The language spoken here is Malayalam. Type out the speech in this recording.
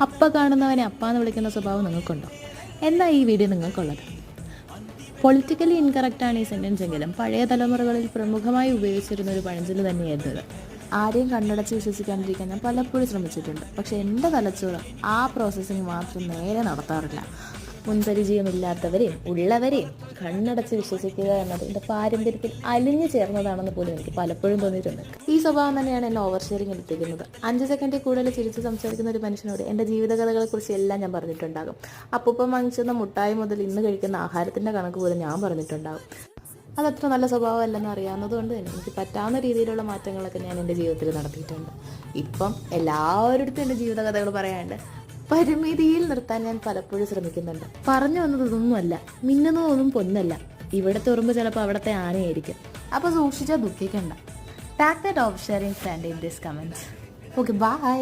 അപ്പ കാണുന്നവനെ അപ്പാന്ന് വിളിക്കുന്ന സ്വഭാവം നിങ്ങൾക്കുണ്ടോ? എന്നാൽ ഈ വീഡിയോ നിങ്ങൾക്കുള്ളത്. പൊളിറ്റിക്കലി ഇൻകറക്റ്റാണ് ഈ സെൻറ്റൻസ് എങ്കിലും പഴയ തലമുറകളിൽ പ്രമുഖമായി ഉപയോഗിച്ചിരുന്ന ഒരു പഴഞ്ചൊല്ല് തന്നെയായിരുന്നു ഇത്. ആരെയും കണ്ണടച്ച് വിശ്വസിക്കാണ്ടിരിക്കാൻ ഞാൻ പലപ്പോഴും ശ്രമിച്ചിട്ടുണ്ട്. പക്ഷേ എൻ്റെ തലച്ചോറ് ആ പ്രോസസ്സിങ് മാത്രം നേരെ നടത്താറില്ല. മുൻപരിചയമില്ലാത്തവരെയും ഉള്ളവരെയും കണ്ണടച്ച് വിശ്വസിക്കുക എന്നത് എൻ്റെ പാരമ്പര്യത്തിൽ അലിഞ്ഞു ചേർന്നതാണെന്ന് പോലും എനിക്ക് പലപ്പോഴും തോന്നിയിട്ടുണ്ട്. ഈ സ്വഭാവം തന്നെയാണ് എന്നെ ഓവർ ഷെയറിങ്ങിൽ എത്തിക്കുന്നത്. 5 സെക്കൻഡിൽ കൂടുതൽ ചിരിച്ച് സംസാരിക്കുന്ന ഒരു മനുഷ്യനോട് എൻ്റെ ജീവിതകഥകളെക്കുറിച്ച് എല്ലാം ഞാൻ പറഞ്ഞിട്ടുണ്ടാകും. അപ്പൂപ്പൻ വാങ്ങിച്ചെന്ന മുട്ടായി മുതൽ ഇന്ന് കഴിക്കുന്ന ആഹാരത്തിൻ്റെ കണക്ക് പോലും ഞാൻ പറഞ്ഞിട്ടുണ്ടാകും. അതത്ര നല്ല സ്വഭാവമല്ലെന്ന് അറിയാവുന്നത് കൊണ്ട് തന്നെ എനിക്ക് പറ്റാവുന്ന രീതിയിലുള്ള മാറ്റങ്ങളൊക്കെ ഞാൻ എൻ്റെ ജീവിതത്തിൽ നടത്തിയിട്ടുണ്ട്. ഇപ്പം എല്ലാവരുടെ എൻ്റെ ജീവിതകഥകൾ പറയാണ്ട് പരിമിതിയിൽ നിർത്താൻ ഞാൻ പലപ്പോഴും ശ്രമിക്കുന്നുണ്ട്. പറഞ്ഞു വന്നത് ഇതൊന്നുമല്ല, മിന്നുന്നതൊന്നും പൊന്നല്ല. ഇവിടത്തെ ഉറുമ്പ് ചിലപ്പോൾ അവിടുത്തെ ആനയായിരിക്കും. അപ്പോൾ സൂക്ഷിച്ചാൽ ദുഃഖിക്കണ്ട. Tag that of sharing friend in this comments. Okay, by.